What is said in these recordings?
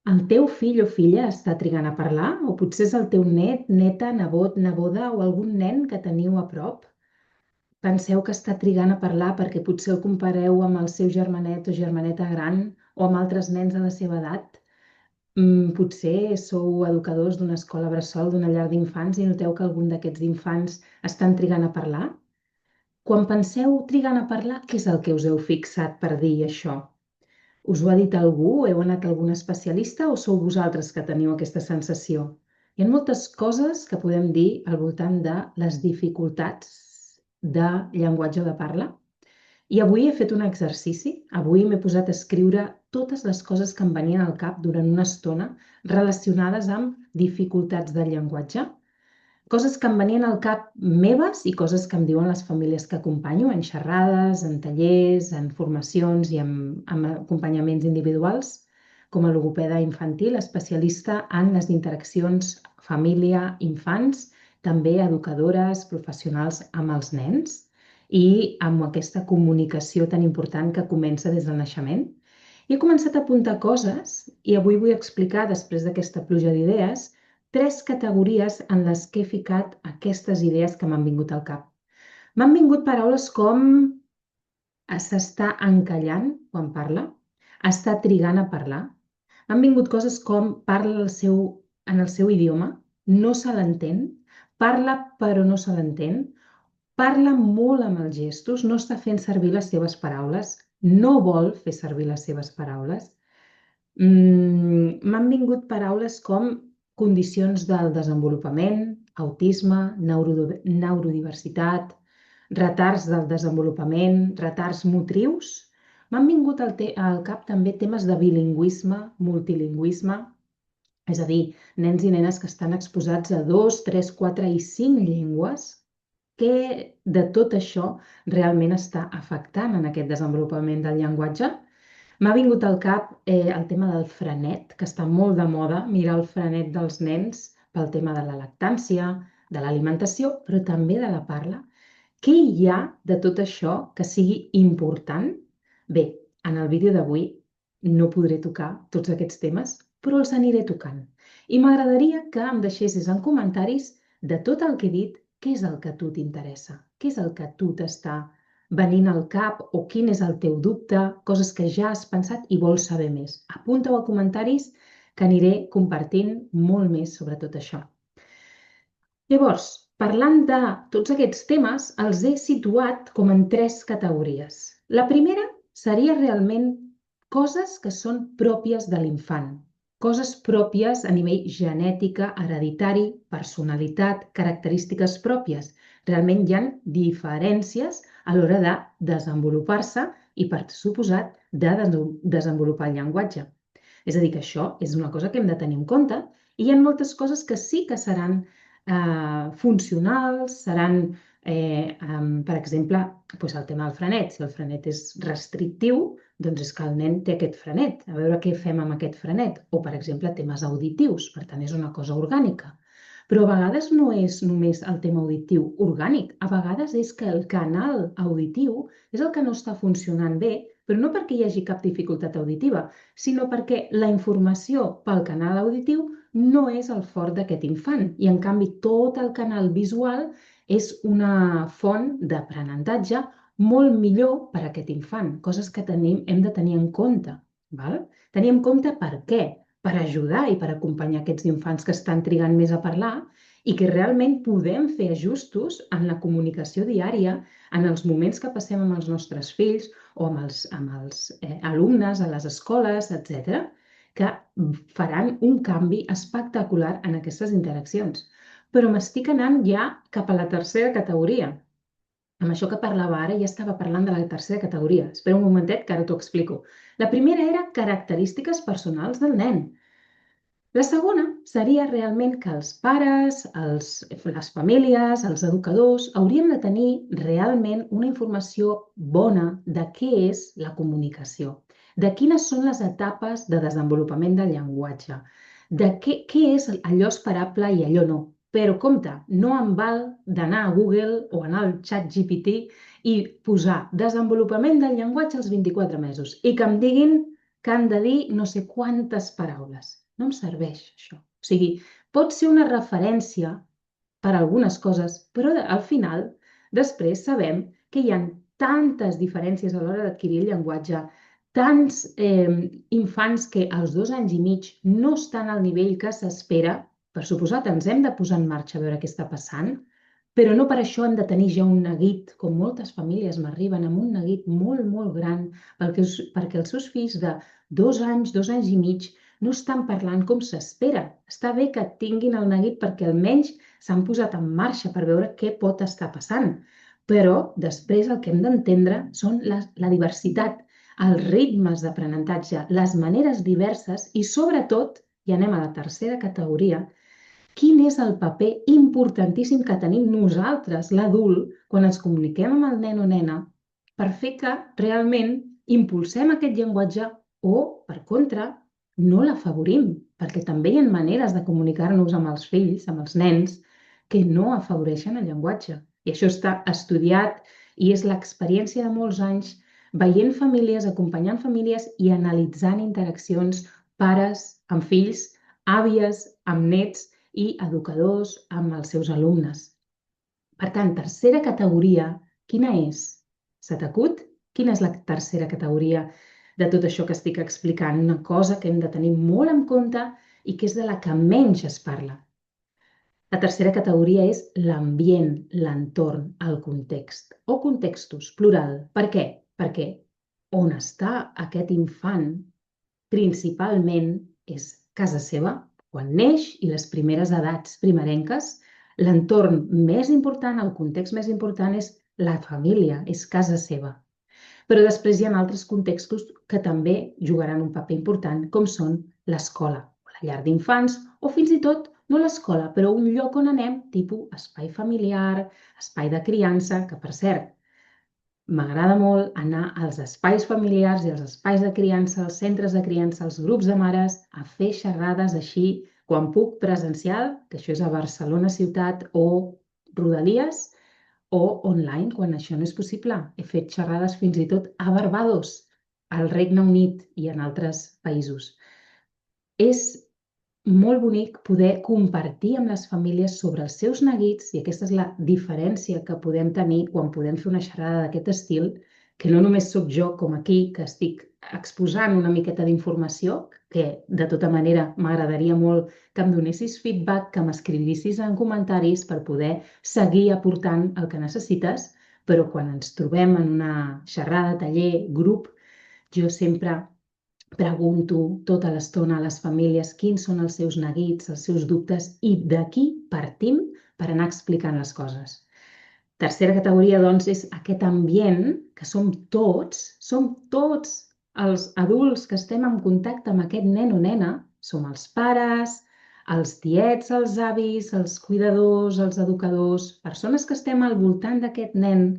El teu fill o filla està trigant a parlar? O potser és el teu net, neta, nebot, neboda o algun nen que teniu a prop? Penseu que està trigant a parlar perquè potser el compareu amb el seu germanet o germaneta gran o amb altres nens de la seva edat? Potser sou educadors d'una escola bressol, d'una llar d'infants i noteu que algun d'aquests infants estan trigant a parlar? Quan penseu trigant a parlar, què és el que us heu fixat per dir això? Us ho ha dit algú? Heu anat a algun especialista o sou vosaltres que teniu aquesta sensació? Hi ha moltes coses que podem dir al voltant de les dificultats de llenguatge o de parla. I avui he fet un exercici. Avui m'he posat a escriure totes les coses que em venien al cap durant una estona relacionades amb dificultats del llenguatge. Coses que em venien al cap meves i coses que em diuen les famílies que acompanyo en xerrades, en tallers, en formacions i en acompanyaments individuals, com a logopeda infantil, especialista en les interaccions família-infants, també educadores, professionals amb els nens i amb aquesta comunicació tan important que comença des del naixement. I he començat a apuntar coses i avui vull explicar, després d'aquesta pluja d'idees, 3 categories en les que he ficat aquestes idees que m'han vingut al cap. M'han vingut paraules com s'està encallant quan parla, està trigant a parlar. M'han vingut coses com parla en el seu idioma, no se l'entén, parla però no se l'entén, parla molt amb els gestos, no està fent servir les seves paraules, no vol fer servir les seves paraules. M'han vingut paraules com condicions del desenvolupament, autisme, neurodiversitat, retards del desenvolupament, retards motrius. M'han vingut al cap també temes de bilingüisme, multilingüisme, és a dir, nens i nenes que estan exposats a 2, 3, 4 i 5 llengües. Què de tot això realment està afectant en aquest desenvolupament del llenguatge? M'ha vingut al cap el tema del frenet, que està molt de moda, mirar el frenet dels nens pel tema de la lactància, de l'alimentació, però també de la parla. Què hi ha de tot això que sigui important? Bé, en el vídeo d'avui no podré tocar tots aquests temes, però els aniré tocant. I m'agradaria que em deixessis en comentaris de tot el que he dit, què és el que a tu t'interessa, què és el que a tu t'està venint al cap o quin és el teu dubte, coses que ja has pensat i vols saber més. Apunta-ho a comentaris que aniré compartint molt més sobre tot això. Llavors, parlant de tots aquests temes, els he situat com en 3 categories. La primera seria realment coses que són pròpies de l'infant, coses pròpies a nivell genètica, hereditari, personalitat, característiques pròpies. Realment hi ha diferències a l'hora de desenvolupar-se i, per suposat, de desenvolupar el llenguatge. És a dir, que això és una cosa que hem de tenir en compte i hi ha moltes coses que sí que seran funcionals, seran, per exemple, el tema del frenet. Si el frenet és restrictiu, doncs és que el nen té aquest frenet. A veure què fem amb aquest frenet. O, per exemple, temes auditius, per tant, és una cosa orgànica. Però a vegades no és només el tema auditiu orgànic. A vegades és que el canal auditiu és el que no està funcionant bé, però no perquè hi hagi cap dificultat auditiva, sinó perquè la informació pel canal auditiu no és el fort d'aquest infant i, en canvi, tot el canal visual és una font d'aprenentatge molt millor per a aquest infant, coses que hem de tenir en compte. Tenir en compte per què? Per ajudar i per acompanyar aquests infants que estan trigant més a parlar i que realment podem fer ajustos en la comunicació diària, en els moments que passem amb els nostres fills o amb els alumnes a les escoles, etc., que faran un canvi espectacular en aquestes interaccions. Però m'estic anant ja cap a la tercera categoria. Amb això que parlava ara ja estava parlant de la tercera categoria. Espera un momentet que ara t'ho explico. La primera era característiques personals del nen. La segona seria realment que els pares, les famílies, els educadors hauríem de tenir realment una informació bona de què és la comunicació, de quines són les etapes de desenvolupament del llenguatge, de què és allò esperable i allò no. Però compte, no em val d'anar a Google o anar al ChatGPT i posar desenvolupament del llenguatge als 24 mesos i que em diguin que han de dir no sé quantes paraules. No em serveix això. O sigui, pot ser una referència per a algunes coses, però al final, després sabem que hi ha tantes diferències a l'hora d'adquirir el llenguatge, tants infants que als 2 anys i mig no estan al nivell que s'espera. Per suposat, ens hem de posar en marxa a veure què està passant, però no per això hem de tenir ja un neguit, com moltes famílies m'arriben, amb un neguit molt, molt gran, perquè els seus fills de 2 anys, 2 anys i mig, no estan parlant com s'espera. Està bé que tinguin el neguit perquè almenys s'han posat en marxa per veure què pot estar passant. Però després el que hem d'entendre són la diversitat, els ritmes d'aprenentatge, les maneres diverses i sobretot, i anem a la tercera categoria, quin és el paper importantíssim que tenim nosaltres, l'adult, quan ens comuniquem amb el nen o nena, per fer que realment impulsem aquest llenguatge o, per contra, no l'afavorim, perquè també hi ha maneres de comunicar-nos amb els fills, amb els nens, que no afavoreixen el llenguatge. I això està estudiat i és l'experiència de molts anys veient famílies, acompanyant famílies i analitzant interaccions pares amb fills, àvies amb nets i educadors amb els seus alumnes. Per tant, tercera categoria, quina és? Se t'acut? Quina és la tercera categoria de tot això que estic explicant? Una cosa que hem de tenir molt en compte i que és de la que menys es parla. La tercera categoria és l'ambient, l'entorn, el context, o contextos, plural. Per què? Perquè on està aquest infant principalment és casa seva, quan neix i les primeres edats primerenques, l'entorn més important, el context més important és la família, és casa seva. Però després hi ha altres contextos que també jugaran un paper important, com són l'escola, la llar d'infants o fins i tot no l'escola, però un lloc on anem, tipus espai familiar, espai de criança, que per cert, m'agrada molt anar als espais familiars i als espais de criança, als centres de criança, als grups de mares, a fer xerrades així, quan puc presencial, que això és a Barcelona ciutat o Rodalies, o online, quan això no és possible. He fet xerrades fins i tot a Barbados, al Regne Unit i en altres països. És molt bonic poder compartir amb les famílies sobre els seus neguits, i aquesta és la diferència que podem tenir quan podem fer una xerrada d'aquest estil, que no només sóc jo com aquí, que estic exposant una miqueta d'informació, que de tota manera m'agradaria molt que em donessis feedback, que m'escrivissis en comentaris per poder seguir aportant el que necessites, però quan ens trobem en una xerrada, taller, grup, jo sempre pregunto tota l'estona a les famílies quins són els seus neguits, els seus dubtes i d'aquí partim per anar explicant les coses. Tercera categoria, doncs, és aquest ambient que som tots els adults que estem en contacte amb aquest nen o nena, som els pares, els tiets, els avis, els cuidadors, els educadors, persones que estem al voltant d'aquest nen,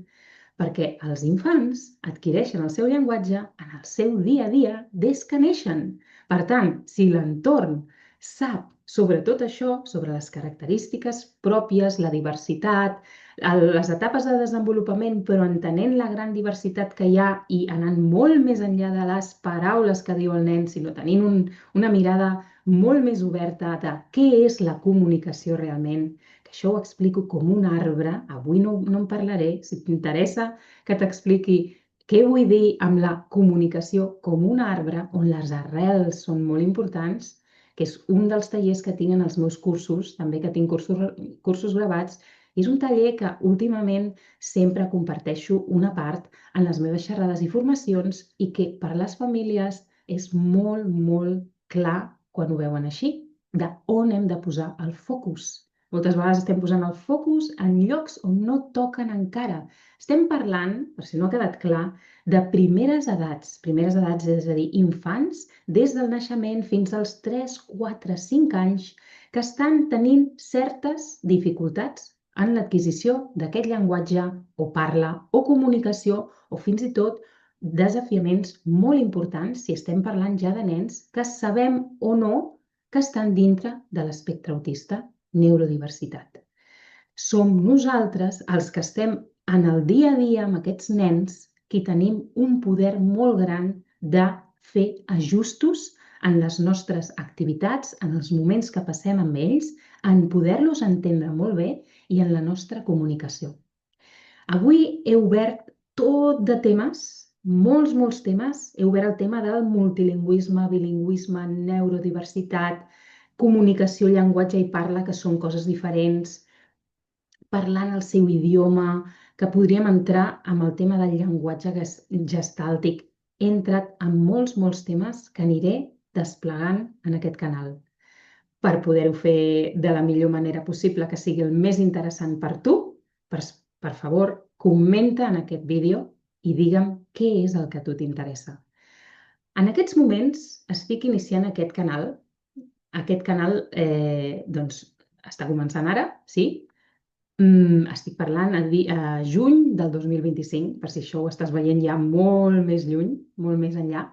perquè els infants adquireixen el seu llenguatge en el seu dia a dia des que neixen. Per tant, si l'entorn sap sobre tot això, sobre les característiques pròpies, la diversitat, les etapes de desenvolupament, però entenent la gran diversitat que hi ha i anant molt més enllà de les paraules que diu el nen, sinó tenint una mirada molt més oberta de què és la comunicació realment, que això ho explico com un arbre, avui no en parlaré, si t'interessa que t'expliqui què vull dir amb la comunicació com un arbre on les arrels són molt importants, que és un dels tallers que tinc en els meus cursos, també que tinc cursos gravats, i és un taller que últimament sempre comparteixo una part en les meves xerrades i formacions i que per les famílies és molt, molt clar quan ho veuen així, de on hem de posar el focus. Moltes vegades estem posant el focus en llocs on no toquen encara. Estem parlant, per si no ha quedat clar, de primeres edats, és a dir, infants des del naixement fins als 3, 4, 5 anys que estan tenint certes dificultats en l'adquisició d'aquest llenguatge o parla o comunicació o fins i tot desafiaments molt importants si estem parlant ja de nens que sabem o no que estan dintre de l'espectre autista, neurodiversitat. Som nosaltres els que estem en el dia a dia amb aquests nens qui tenim un poder molt gran de fer ajustos en les nostres activitats, en els moments que passem amb ells, en poder-los entendre molt bé i en la nostra comunicació. Avui he obert tot de temes, molts temes. He obert el tema del multilingüisme, bilingüisme, neurodiversitat, comunicació, llenguatge i parla, que són coses diferents, parlant el seu idioma, que podríem entrar amb el tema del llenguatge gestàltic. He entrat en molts temes que aniré desplegant en aquest canal per poder-ho fer de la millor manera possible, que sigui el més interessant per tu. Per favor, comenta en aquest vídeo i digue'm què és el que a tu t'interessa. En aquests moments estic iniciant aquest canal. Aquest canal doncs, està començant ara, sí. Estic parlant a juny del 2025, per si això ho estàs veient ja molt més lluny, molt més enllà.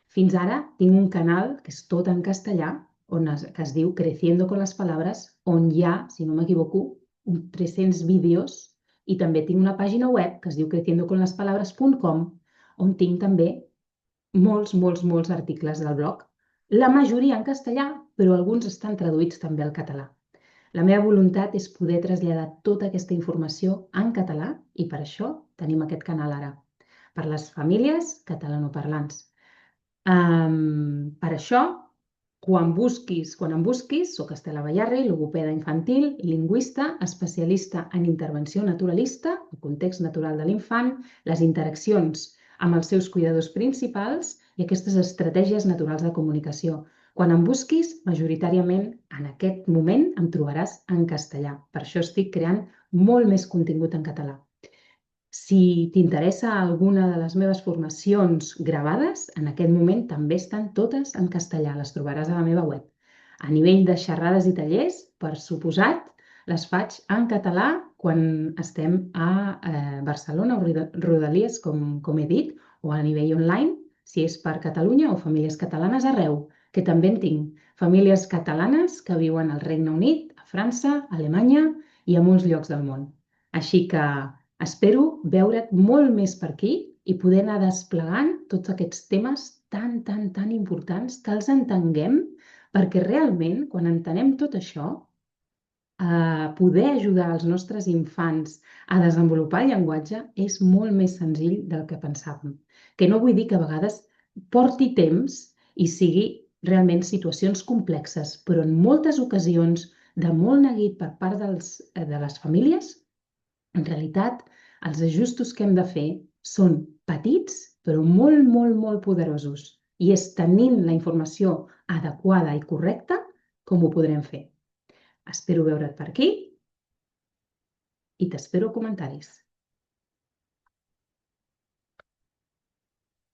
Fins ara tinc un canal que és tot en castellà, que es diu Creciendo con las Palabras, on hi ha, si no m'equivoco, 300 vídeos, i també tinc una pàgina web que es diu creciendoconlaspalabras.com, on tinc també molts articles del blog. La majoria en castellà, però alguns estan traduïts també al català. La meva voluntat és poder traslladar tota aquesta informació en català i per això tenim aquest canal ara, per les famílies catalanoparlants. Per això, quan em busquis, soc Estela Bayarri, logopeda infantil, lingüista, especialista en intervenció naturalista, el context natural de l'infant, les interaccions amb els seus cuidadors principals i aquestes estratègies naturals de comunicació. Quan em busquis, majoritàriament, en aquest moment em trobaràs en castellà. Per això estic creant molt més contingut en català. Si t'interessa alguna de les meves formacions gravades, en aquest moment també estan totes en castellà. Les trobaràs a la meva web. A nivell de xerrades i tallers, per suposat, les faig en català quan estem a Barcelona o Rodalies, com he dit, o a nivell online, si és per Catalunya o famílies catalanes arreu, que també en tinc. Famílies catalanes que viuen al Regne Unit, a França, a Alemanya i a molts llocs del món. Així que espero veure't molt més per aquí i poder anar desplegant tots aquests temes tan importants, que els entenguem, perquè realment, quan entenem tot això, poder ajudar els nostres infants a desenvolupar el llenguatge és molt més senzill del que pensàvem. Que no vull dir que a vegades porti temps i sigui realment situacions complexes, però en moltes ocasions de molt neguit per part de les famílies, en realitat els ajustos que hem de fer són petits, però molt poderosos. I és tenint la informació adequada i correcta com ho podrem fer. Espero veure't per aquí i t'espero comentaris.